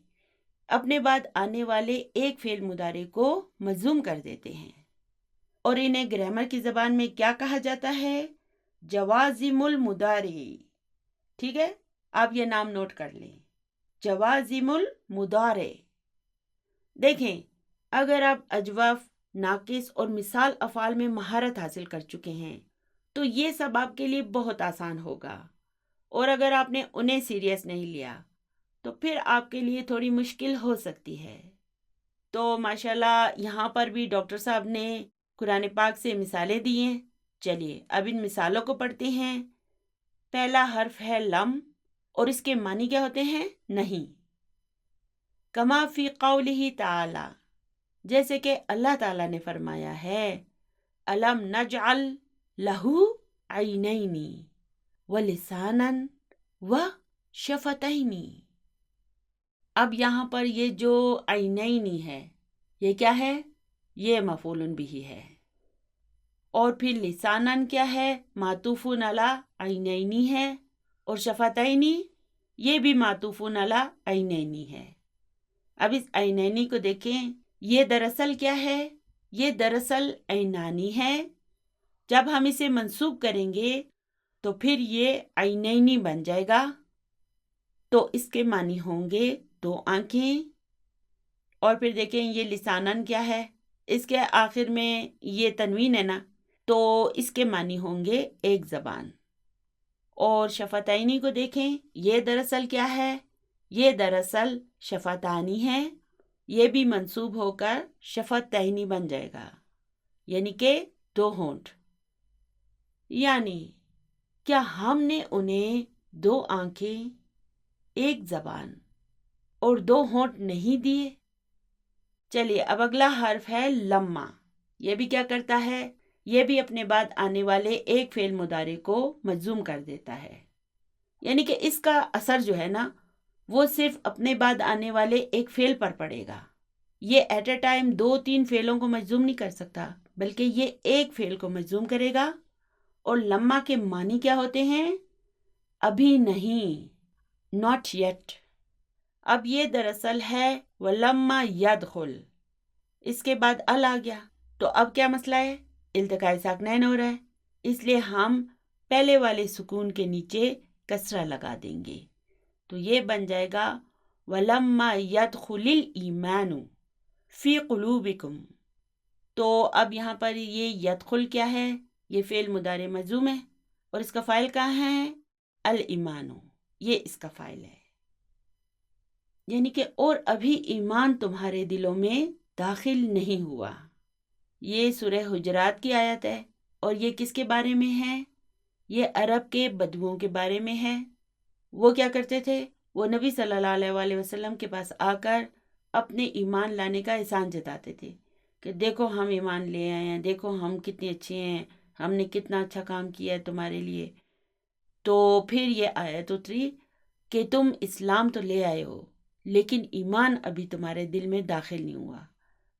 [SPEAKER 2] اپنے بعد آنے والے ایک فعل مضارع کو مجزوم کر دیتے ہیں. اور انہیں گرامر کی زبان میں کیا کہا جاتا ہے، جوازم المضارع. ٹھیک ہے، آپ یہ نام نوٹ کر لیں، جوازم المضارع. دیکھیں اگر آپ اجواف، ناقص اور مثال افعال میں مہارت حاصل کر چکے ہیں تو یہ سب آپ کے لیے بہت آسان ہوگا. اور اگر آپ نے انہیں سیریس نہیں لیا تو پھر آپ کے لیے تھوڑی مشکل ہو سکتی ہے. تو ماشاءاللہ یہاں پر بھی ڈاکٹر صاحب نے قرآن پاک سے مثالیں دی ہیں. چلیے اب ان مثالوں کو پڑھتے ہیں. پہلا حرف ہے لم، اور اس کے معنی کیا ہوتے ہیں، نہیں. کما فی قولہ تعالی، جیسے کہ اللہ تعالیٰ نے فرمایا ہے، الم نجعل لہ عینین ولسانا وشفتین. اب یہاں پر یہ جو عینین ہے یہ کیا ہے، یہ مفعول بھی ہے. اور پھر لسانن کیا ہے، معطوف علی عینین ہے. اور شفتین یہ بھی معطوف علی عینین ہے. اب اس عینین کو دیکھیں، یہ دراصل کیا ہے، یہ دراصل عینانی ہے. جب ہم اسے منصوب کریں گے تو پھر یہ عینینی بن جائے گا. تو اس کے معنی ہوں گے 2 آنکھیں. اور پھر دیکھیں یہ لسانن کیا ہے، اس کے آخر میں یہ تنوین ہے نا، تو اس کے معنی ہوں گے ایک زبان۔ اور شفتینی کو دیکھیں، یہ دراصل کیا ہے؟ یہ دراصل شفتانی ہے، یہ بھی منصوب ہو کر شفتینی بن جائے گا، یعنی کہ 2 ہونٹ۔ یعنی کیا ہم نے انہیں 2 آنکھیں، ایک زبان اور 2 ہونٹ نہیں دیے؟ چلیے اب اگلا حرف ہے لما۔ یہ بھی کیا کرتا ہے؟ یہ بھی اپنے بعد آنے والے ایک فعل مضارع کو مجزوم کر دیتا ہے، یعنی کہ اس کا اثر جو ہے نا وہ صرف اپنے بعد آنے والے ایک فعل پر پڑے گا۔ یہ ایٹ اے ٹائم 2-3 فعلوں کو مجزوم نہیں کر سکتا، بلکہ یہ ایک فعل کو مجزوم کرے گا۔ اور لما کے معنی کیا ہوتے ہیں؟ ابھی نہیں، not yet۔ اب یہ دراصل ہے وَلَمَّا يَدْخُلْ، اس کے بعد ال آ گیا، تو اب کیا مسئلہ ہے؟ التقاء ساکنین ہو رہا ہے، اس لیے ہم پہلے والے سکون کے نیچے کسرہ لگا دیں گے، تو یہ بن جائے گا وَلَمَّا يَدْخُلِ الْإِيمَانُ فِي قُلُوبِكُمْ۔ تو اب یہاں پر یہ یدخل کیا ہے؟ یہ فعل مضارع مجزوم ہے، اور اس کا فاعل کہاں ہے؟ الایمان، یہ اس کا فاعل ہے، یعنی کہ اور ابھی ایمان تمہارے دلوں میں داخل نہیں ہوا۔ یہ سورہ حجرات کی آیت ہے، اور یہ کس کے بارے میں ہے؟ یہ عرب کے بدوؤں کے بارے میں ہے۔ وہ کیا کرتے تھے؟ وہ نبی صلی اللہ علیہ وسلم کے پاس آ کر اپنے ایمان لانے کا احسان جتاتے تھے کہ دیکھو ہم ایمان لے آئے ہیں، دیکھو ہم کتنے اچھے ہیں، ہم نے کتنا اچھا کام کیا ہے تمہارے لیے۔ تو پھر یہ آیت اتری کہ تم اسلام تو لے آئے ہو، لیکن ایمان ابھی تمہارے دل میں داخل نہیں ہوا۔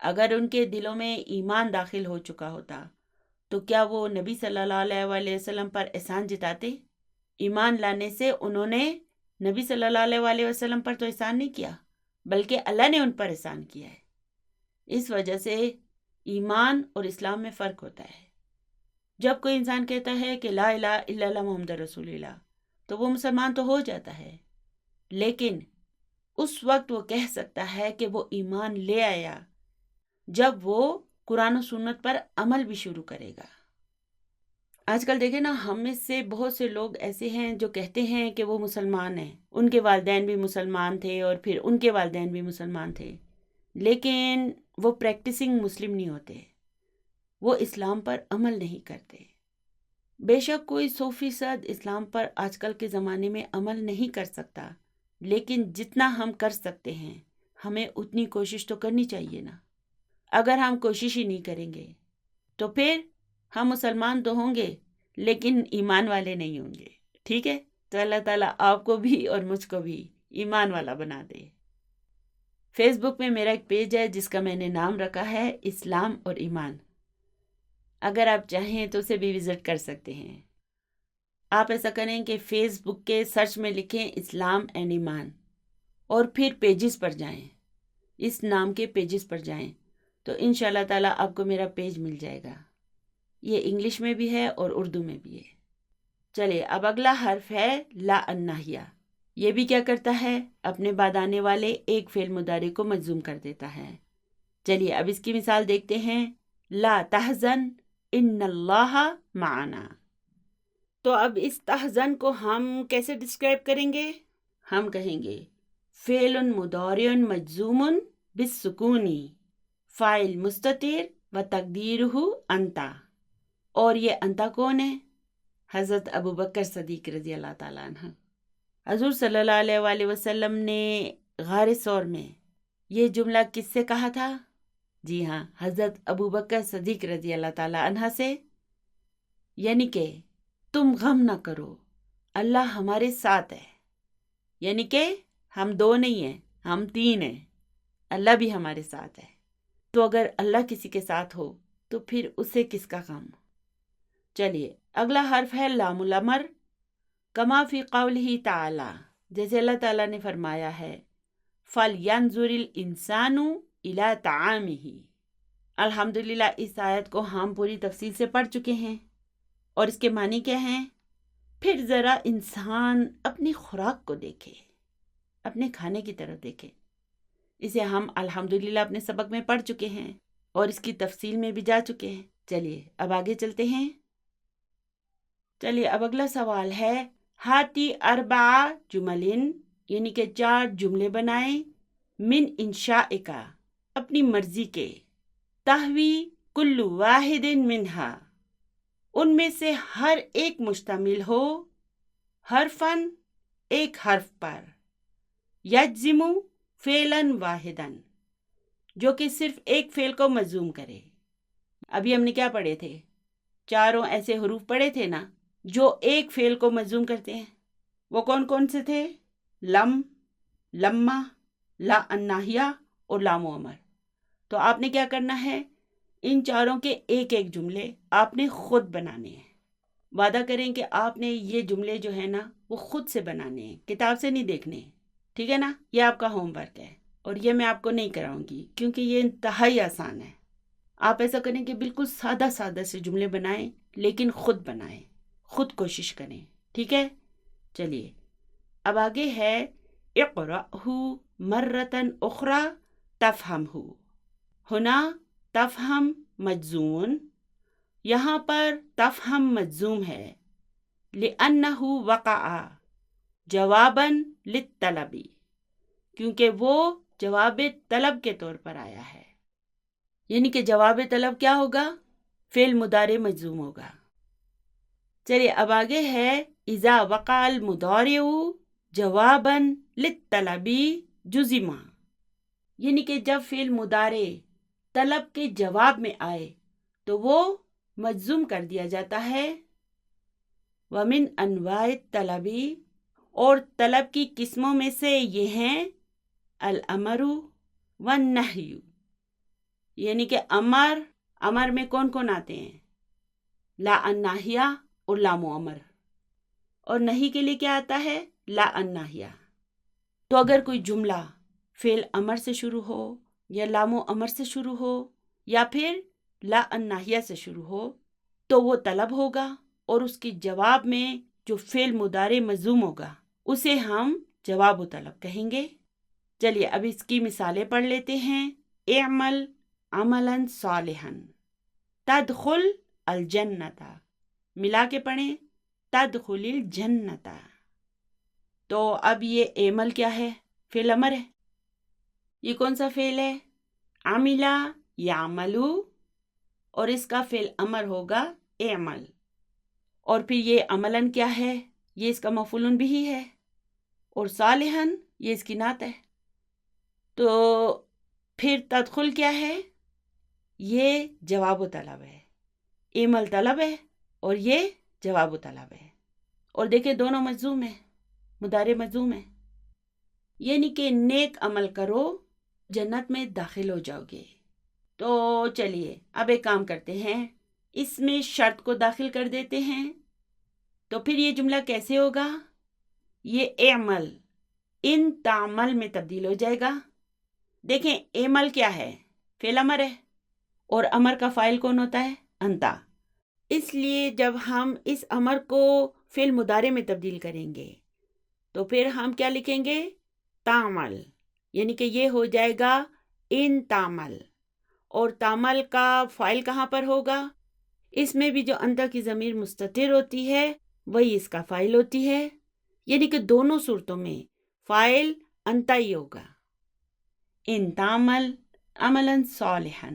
[SPEAKER 2] اگر ان کے دلوں میں ایمان داخل ہو چکا ہوتا تو کیا وہ نبی صلی اللہ علیہ وسلم پر احسان جتاتے؟ ایمان لانے سے انہوں نے نبی صلی اللہ علیہ وسلم پر تو احسان نہیں کیا، بلکہ اللہ نے ان پر احسان کیا ہے۔ اس وجہ سے ایمان اور اسلام میں فرق ہوتا ہے۔ جب کوئی انسان کہتا ہے کہ لا الہ الا اللہ محمد رسول اللہ، تو وہ مسلمان تو ہو جاتا ہے، لیکن اس وقت وہ کہہ سکتا ہے کہ وہ ایمان لے آیا جب وہ قرآن و سنت پر عمل بھی شروع کرے گا۔ آج کل دیکھیں نا، ہم میں سے بہت سے لوگ ایسے ہیں جو کہتے ہیں کہ وہ مسلمان ہیں، ان کے والدین بھی مسلمان تھے اور پھر ان کے والدین بھی مسلمان تھے، لیکن وہ پریکٹسنگ مسلم نہیں ہوتے، وہ اسلام پر عمل نہیں کرتے۔ بے شک کوئی 100% اسلام پر آج کل کے زمانے میں عمل نہیں کر سکتا، لیکن جتنا ہم کر سکتے ہیں ہمیں اتنی کوشش تو کرنی چاہیے نا۔ اگر ہم کوشش ہی نہیں کریں گے تو پھر ہم مسلمان تو ہوں گے لیکن ایمان والے نہیں ہوں گے، ٹھیک ہے؟ تو اللہ تعالیٰ آپ کو بھی اور مجھ کو بھی ایمان والا بنا دے۔ فیس بک میں میرا ایک پیج ہے جس کا میں نے نام رکھا ہے اسلام اور ایمان، اگر آپ چاہیں تو اسے بھی وزٹ کر سکتے ہیں۔ آپ ایسا کریں کہ فیس بک کے سرچ میں لکھیں اسلام اینڈ ایمان، اور پھر پیجز پر جائیں، اس نام کے پیجز پر جائیں، تو انشاءاللہ تعالیٰ آپ کو میرا پیج مل جائے گا۔ یہ انگلش میں بھی ہے اور اردو میں بھی ہے۔ چلیے اب اگلا حرف ہے لا الناہیہ۔ یہ بھی کیا کرتا ہے؟ اپنے بعد آنے والے ایک فعل مضارع کو مجزوم کر دیتا ہے۔ چلیے اب اس کی مثال دیکھتے ہیں، لا تحزن ان اللہ معنا۔ تو اب اس تحزن کو ہم کیسے ڈسکرائب کریں گے؟ ہم کہیں گے فعل مضارع مجزوم بالسکون، فاعل مستتر و تقدیرہ انتا۔ اور یہ انتا کون ہے؟ حضرت ابوبکر صدیق رضی اللہ تعالیٰ عنہ۔ حضور صلی اللہ علیہ وسلم نے غار ثور میں یہ جملہ کس سے کہا تھا؟ جی ہاں، حضرت ابوبکر صدیق رضی اللہ تعالیٰ عنہ سے، یعنی کہ تم غم نہ کرو، اللہ ہمارے ساتھ ہے، یعنی کہ ہم 2 نہیں ہیں، ہم 3 ہیں، اللہ بھی ہمارے ساتھ ہے۔ تو اگر اللہ کسی کے ساتھ ہو تو پھر اسے کس کا غم؟ چلیے اگلا حرف ہے لام الامر، کما فی قولہ تعالی، جیسے اللہ تعالیٰ نے فرمایا ہے فَلْيَنْظُرِ الْإِنسَانُ إِلَىٰ طَعَامِهِ۔ الحمدللہ اس آیت کو ہم پوری تفصیل سے پڑھ چکے ہیں، اور اس کے معنی کیا ہیں؟ پھر ذرا انسان اپنی خوراک کو دیکھے، اپنے کھانے کی طرف دیکھے۔ اسے ہم الحمدللہ اپنے سبق میں پڑھ چکے ہیں۔ اور اس کی تفصیل میں بھی جا چکے ہیں۔ چلیے اب آگے چلتے ہیں۔ چلیے اب اگلا سوال ہے، ہاتی اربع جملن، یعنی کہ 4 جملے بنائیں، من انشائکا، اپنی مرضی کے، تحوی کل واحد منہا، ان میں سے ہر ایک مشتمل ہو، حرفن، ایک حرف پر، یجزم فعلاً واحداً، جو کہ صرف ایک فعل کو مجزوم کرے۔ ابھی ہم نے کیا پڑھے تھے؟ 4 ایسے حروف پڑھے تھے نا جو ایک فعل کو مجزوم کرتے ہیں۔ وہ کون کون سے تھے؟ لم، لما، لا الناہیہ اور لام و امر۔ تو آپ نے کیا کرنا ہے؟ ان 4 کے ایک ایک جملے آپ نے خود بنانے ہیں۔ وعدہ کریں کہ آپ نے یہ جملے جو ہے نا وہ خود سے بنانے ہیں، کتاب سے نہیں دیکھنے ہیں، ٹھیک ہے نا؟ یہ آپ کا ہوم ورک ہے، اور یہ میں آپ کو نہیں کراؤں گی کیونکہ یہ انتہائی آسان ہے۔ آپ ایسا کریں کہ بالکل سادہ سادہ سے جملے بنائیں، لیکن خود بنائیں، خود کوشش کریں، ٹھیک ہے؟ چلیے اب آگے ہے، اقرأہ مرتن اخری تفہمہ، ہنا تفہم مجزوم، یہاں پر تفہم مجزوم ہے، لأنہ وقع جواباً للطلب، کیونکہ وہ جواب طلب کے طور پر آیا ہے۔ یعنی کہ جواب طلب کیا ہوگا؟ فعل مضارع مجزوم ہوگا۔ چلیے اب آگے ہے، اذا وقع المضارع جواباً للطلب جزم، یعنی کہ جب فعل مضارع طلب کے جواب میں آئے تو وہ مجزوم کر دیا جاتا ہے۔ ومن انواع الطلب، اور طلب کی قسموں میں سے یہ ہیں، الامر والنہی، یعنی کہ امر میں کون کون آتے ہیں؟ لا الناہیہ اور لام و امر، اور نہیں کے لیے کیا آتا ہے؟ لا الناہیہ۔ تو اگر کوئی جملہ فعل امر سے شروع ہو، یا لام و امر سے شروع ہو، یا پھر لا الناہیہ سے شروع ہو، تو وہ طلب ہوگا، اور اس کے جواب میں جو فعل مضارع مجزوم ہوگا اسے ہم جواب و طلب کہیں گے۔ چلیے اب اس کی مثالیں پڑھ لیتے ہیں۔ اعمل عملا صالحا تدخل الجنت، ملا کے پڑھیں، تدخل الجنت۔ تو اب یہ اعمل کیا ہے؟ فعل امر ہے۔ یہ کون سا فعل ہے؟ عملا یعملو، اور اس کا فعل امر ہوگا اعمل، اور پھر یہ عملاً کیا ہے؟ یہ اس کا مفعول بھی ہے، اور صالحاً یہ اس کی نعت ہے۔ تو پھر تدخل کیا ہے؟ یہ جواب و طلب ہے، اعمل طلب ہے اور یہ جواب و طلب ہے، اور دیکھیں دونوں مجزوم ہیں، مضارع مجزوم ہے، یعنی کہ نیک عمل کرو جنت میں داخل ہو جاؤ گے۔ تو چلیے اب ایک کام کرتے ہیں، اس میں شرط کو داخل کر دیتے ہیں۔ تو پھر یہ جملہ کیسے ہوگا؟ یہ اعمل ان تعمل میں تبدیل ہو جائے گا۔ دیکھیں اعمل کیا ہے؟ فعل امر ہے، اور امر کا فاعل کون ہوتا ہے؟ انتا۔ اس لیے جب ہم اس امر کو فعل مضارع میں تبدیل کریں گے تو پھر ہم کیا لکھیں گے؟ تعمل، یعنی کہ یہ ہو جائے گا ان تعمل، اور تعمل کا فاعل کہاں پر ہوگا؟ اس میں بھی جو انتا کی ضمیر مستتر ہوتی ہے وہی اس کا فاعل ہوتی ہے، یعنی کہ دونوں صورتوں میں فاعل انتا ہی ہوگا۔ ان تعمل عملا صالحا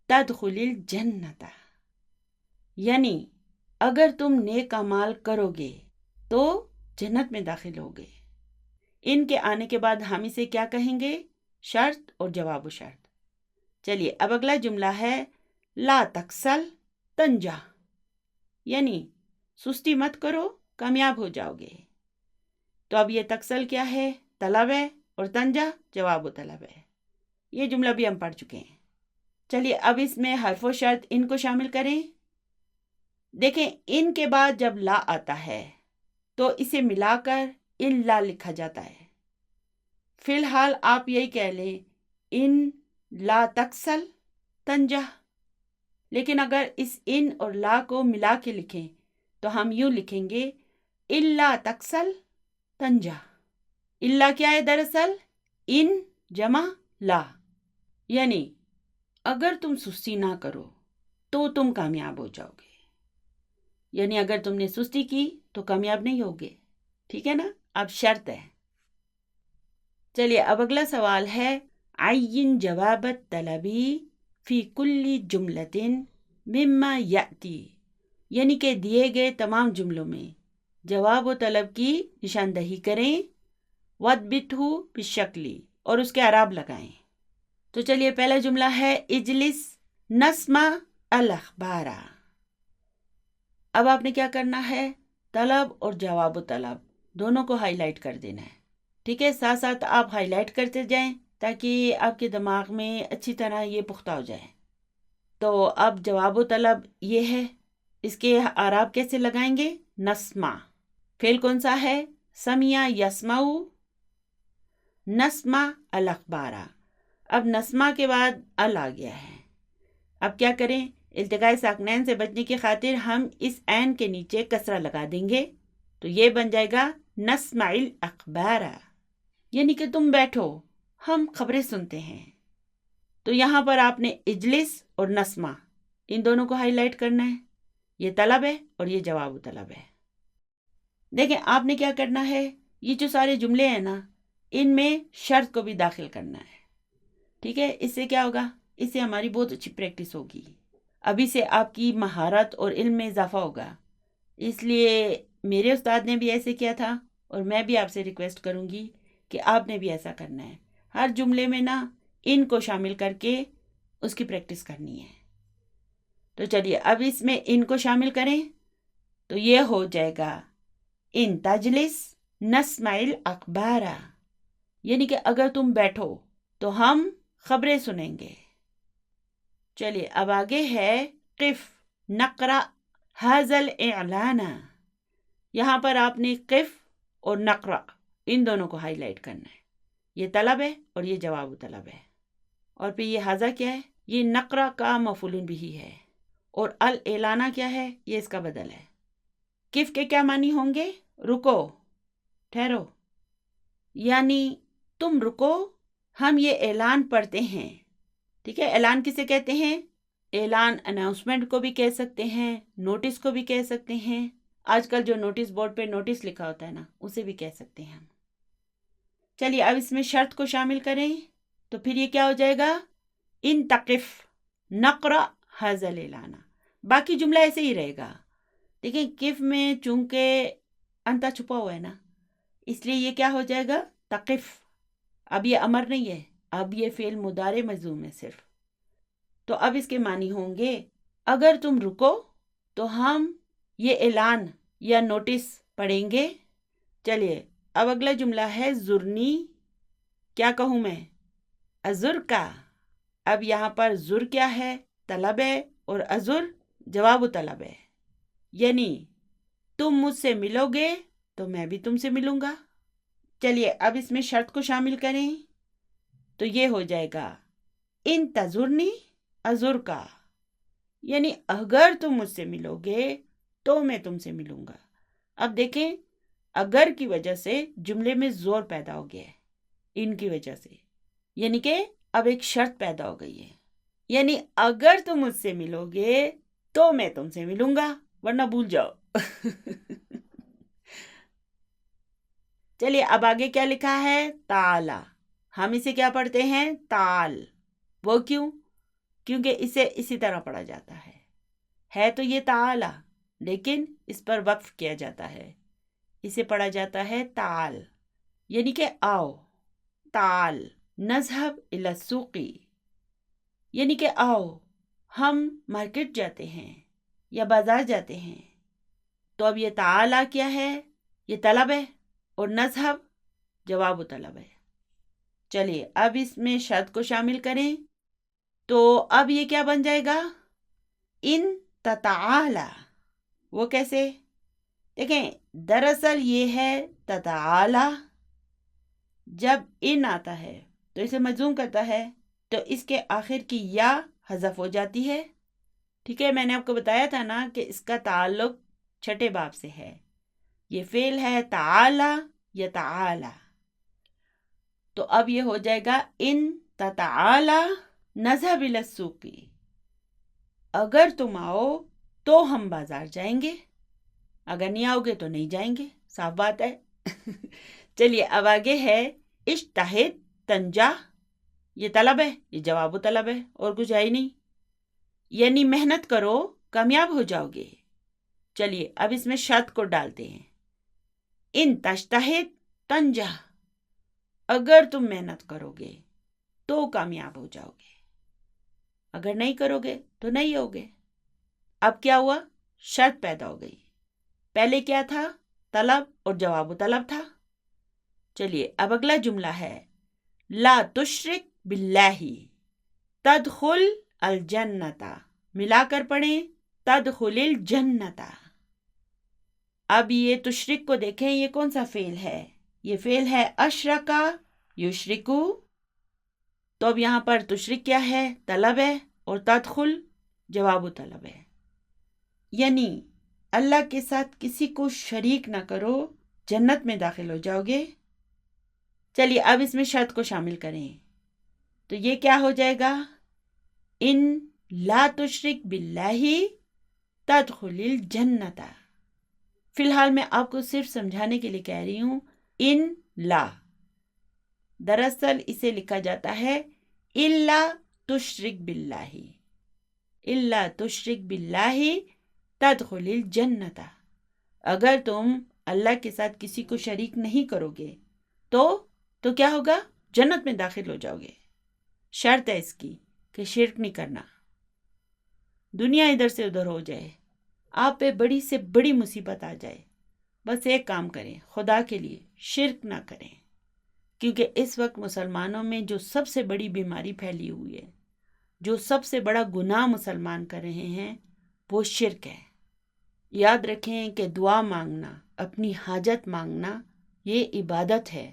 [SPEAKER 2] تدخل الجنت، یعنی اگر تم نیک اعمال کرو گے تو جنت میں داخل ہوگے۔ ان کے آنے کے بعد ہم اسے کیا کہیں گے؟ شرط اور جواب و شرط۔ چلیے اب اگلا جملہ ہے، لا تکسل تنجح، یعنی سستی مت کرو کامیاب ہو جاؤ گے۔ تو اب یہ تکسل کیا ہے؟ طلب ہے، اور تنجح جواب و طلب ہے۔ یہ جملہ بھی ہم پڑھ چکے ہیں۔ چلیے اب اس میں حرف و شرط ان کو شامل کریں۔ دیکھیں ان کے بعد جب لا آتا ہے تو اسے ملا کر الا لکھا جاتا ہے۔ فی الحال آپ یہی کہہ لیں، ان لا تکسل تنجح، لیکن اگر اس ان اور لا کو ملا کے لکھیں تو ہم یوں لکھیں گے، الا تکسل تنجح۔ الا کیا ہے دراصل؟ ان جمع لا، یعنی اگر تم سستی نہ کرو تو تم کامیاب ہو جاؤ گے، یعنی اگر تم نے سستی کی تو کامیاب نہیں ہوگے، ٹھیک ہے نا؟ اب شرط ہے. چلیے اب اگلا سوال ہے عین جواب الطلبی فی کل جملۃ مما یاتی، یعنی کہ دیے گئے تمام جملوں میں جواب و طلب کی نشاندہی کریں، وَضْبِطْهُ بِالشَّكْلِ، اور اس کے اعراب لگائیں. تو چلیے پہلا جملہ ہے اجلس نسمع الاخبار. اب آپ نے کیا کرنا ہے؟ طلب اور جواب و طلب دونوں کو ہائی لائٹ کر دینا ہے، ٹھیک ہے؟ ساتھ ساتھ آپ ہائی لائٹ کرتے جائیں تاکہ آپ کے دماغ میں اچھی طرح یہ پختہ ہو جائے. تو اب جواب و طلب یہ ہے، اس کے اعراب کیسے لگائیں گے؟ نسمع، فعل کون سا ہے؟ سمع یسمع، نسمع الاخبار. اب نسمع کے بعد ال آ گیا ہے، اب کیا کریں؟ التقاء ساکنین سے بچنے کی خاطر ہم اس عین کے نیچے کسرہ لگا دیں گے، تو یہ بن جائے گا نسمع الاخبار، یعنی کہ تم بیٹھو ہم خبریں سنتے ہیں. تو یہاں پر آپ نے اجلس اور نسمع ان دونوں کو ہائی لائٹ کرنا ہے، یہ طلب ہے اور یہ جواب و طلب ہے. دیکھیں آپ نے کیا کرنا ہے، یہ جو سارے جملے ہیں نا ان میں شرط کو بھی داخل کرنا ہے، ٹھیک ہے؟ اس سے کیا ہوگا؟ اس سے ہماری بہت اچھی پریکٹس ہوگی، ابھی سے آپ کی مہارت اور علم میں اضافہ ہوگا. اس لیے میرے استاد نے بھی ایسے کیا تھا اور میں بھی آپ سے ریکویسٹ کروں گی کہ آپ نے بھی ایسا کرنا ہے. ہر جملے میں نا ان کو شامل کر کے اس کی پریکٹس کرنی ہے. تو چلیے اب اس میں ان کو شامل کریں تو یہ ہو جائے گا ان تجلس نسمع الاخبار، یعنی کہ اگر تم بیٹھو تو ہم خبریں سنیں گے. چلیے اب آگے ہے قف نقرأ ھذا الاعلان. یہاں پر آپ نے قف اور نقرأ ان دونوں کو ہائی لائٹ کرنا ہے، یہ طلب ہے اور یہ جواب طلب ہے. اور پھر یہ ھذا کیا ہے؟ یہ نقرأ کا مفعول بھی ہے، اور الاعلان کیا ہے؟ یہ اس کا بدل ہے. قف کے کیا معنی ہوں گے؟ رکو، ٹھہرو، یعنی تم رکو ہم یہ اعلان پڑھتے ہیں، ٹھیک ہے؟ اعلان کسے کہتے ہیں؟ اعلان اناؤنسمنٹ کو بھی کہہ سکتے ہیں، نوٹس کو بھی کہہ سکتے ہیں. آج کل جو نوٹس بورڈ پہ نوٹس لکھا ہوتا ہے نا اسے بھی کہہ سکتے ہیں ہم. چلیے اب اس میں شرط کو شامل کریں تو پھر یہ کیا ہو جائے گا؟ ان تقف نقرأ ھذا الاعلان. باقی جملہ ایسے ہی رہے گا. دیکھیں قف میں چونکہ انتا چھپا ہوا ہے نا اس لیے یہ کیا ہو جائے گا؟ تقف. اب یہ امر نہیں ہے، اب یہ فعل مضارع مجزوم ہے صرف. تو اب اس کے معنی ہوں گے اگر تم رکو تو ہم یہ اعلان یا نوٹس پڑھیں گے. چلیے اب اگلا جملہ ہے زرنی. کیا کہوں میں؟ ازر کا. اب یہاں پر زر کیا ہے؟ طلب ہے، اور ازر جواب و طلب ہے، یعنی تم مجھ سے ملو گے تو میں بھی تم سے ملوں گا. چلیے اب اس میں شرط کو شامل کریں تو یہ ہو جائے گا ان تزرنی ازر کا، یعنی اگر تم مجھ سے ملو گے تو میں تم سے ملوں گا. اب دیکھیں اگر کی وجہ سے جملے میں زور پیدا ہو گیا ہے، ان کی وجہ سے، یعنی کہ اب ایک شرط پیدا ہو گئی ہے، یعنی اگر تم مجھ سے ملو گے تو میں تم سے ملوں گا ورنہ بھول جاؤ. چلیے اب آگے کیا لکھا ہے؟ تعالی. ہم اسے کیا پڑھتے ہیں؟ تعال. وہ کیوں؟ کیونکہ اسے اسی طرح پڑھا جاتا ہے تو یہ تعالی لیکن اس پر وقف کیا جاتا ہے، اسے پڑھا جاتا ہے تعال، یعنی کہ آؤ. تعال نذهب الى السوق، یعنی کہ آؤ ہم مارکیٹ جاتے ہیں یا بازار جاتے ہیں. تو اب یہ تعالی کیا ہے؟ یہ طلب ہے، اور نذهب جواب و طلب ہے. چلیے اب اس میں شرط کو شامل کریں تو اب یہ کیا بن جائے گا؟ ان تتعالی. وہ کیسے؟ دیکھیں دراصل یہ ہے تتعالی، جب ان آتا ہے تو اسے مجزوم کرتا ہے تو اس کے آخر کی یا حذف ہو جاتی ہے، ٹھیک ہے؟ میں نے آپ کو بتایا تھا نا کہ اس کا تعلق چھٹے باب سے ہے. یہ فعل ہے تعالی یا تعالی. تو اب یہ ہو جائے گا ان تتعالی نذهب إلى السوق. اگر تم آؤ تو ہم بازار جائیں گے، اگر نہیں آؤ گے تو نہیں جائیں گے، صاف بات ہے. چلیے اب آگے ہے اجتہد تنجح. یہ طلب ہے، یہ جواب و طلب ہے، اور کچھ ہے ہی نہیں. یعنی محنت کرو کامیاب ہو جاؤ گے. چلیے اب اس میں شرط کو ڈالتے ہیں. ان تجتہد تنجح، اگر تم محنت کرو گے تو کامیاب ہو جاؤ گے، اگر نہیں کرو گے تو نہیں ہوگے. اب کیا ہوا؟ شرط پیدا ہو گئی. پہلے کیا تھا؟ طلب اور جواب و طلب تھا. چلیے اب اگلا جملہ ہے لا تشرک باللہ تدخل الجنت. ملا کر پڑھیں تدخل الجنت. اب یہ تشرک کو دیکھیں، یہ کون سا فعل ہے؟ یہ فعل ہے اشرکا یشرکو. تو اب یہاں پر تشرک کیا ہے؟ طلب ہے، اور تدخل جواب و طلب ہے. یعنی اللہ کے ساتھ کسی کو شریک نہ کرو، جنت میں داخل ہو جاؤ گے. چلیے اب اس میں شرط کو شامل کریں تو یہ کیا ہو جائے گا؟ ان لا تشرک باللہ تدخل الجنت. فی الحال میں آپ کو صرف سمجھانے کے لیے کہہ رہی ہوں ان لا. دراصل اسے لکھا جاتا ہے الا تشرک باللہ، الا تشرک باللہ تدخل الجنت. اگر تم اللہ کے ساتھ کسی کو شریک نہیں کرو گے تو کیا ہوگا؟ جنت میں داخل ہو جاؤ گے. شرط ہے اس کی کہ شرک نہیں کرنا. دنیا ادھر سے ادھر ہو جائے، آپ پہ بڑی سے بڑی مصیبت آ جائے، بس ایک کام کریں، خدا کے لیے شرک نہ کریں. کیونکہ اس وقت مسلمانوں میں جو سب سے بڑی بیماری پھیلی ہوئی ہے، جو سب سے بڑا گناہ مسلمان کر رہے ہیں، وہ شرک ہے. یاد رکھیں کہ دعا مانگنا، اپنی حاجت مانگنا، یہ عبادت ہے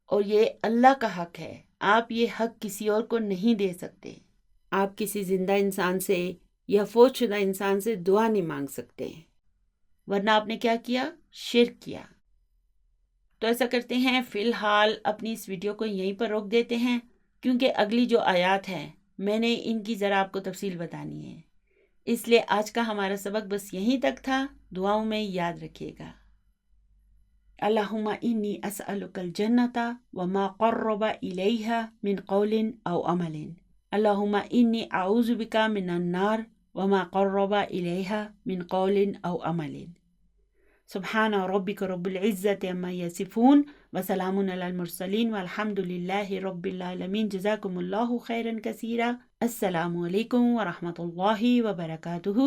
[SPEAKER 2] اور یہ اللہ کا حق ہے. آپ یہ حق کسی اور کو نہیں دے سکتے. آپ کسی زندہ انسان سے یا فوت شدہ انسان سے دعا نہیں مانگ سکتے، ورنہ آپ نے کیا کیا؟ شرک کیا. تو ایسا کرتے ہیں فی الحال اپنی اس ویڈیو کو یہیں پر روک دیتے ہیں، کیونکہ اگلی جو آیات ہیں میں نے ان کی ذرا آپ کو تفصیل بتانی ہے. اس لیے آج کا ہمارا سبق بس یہیں تک تھا. دعاؤں میں یاد رکھیے گا. اللہم انی اسألک الجنت وما قرب الیہا من قول او عمل. اللہم انی اعوذ بک من النار وما قرب الیہا من قول او عمل. سبحان ربک رب العزت عما یصفون وسلام علی المرسلین والحمد للہ رب العالمین. جزاکم اللہ خیرا کثیرا. السلام علیکم ورحمۃ اللہ وبرکاتہ.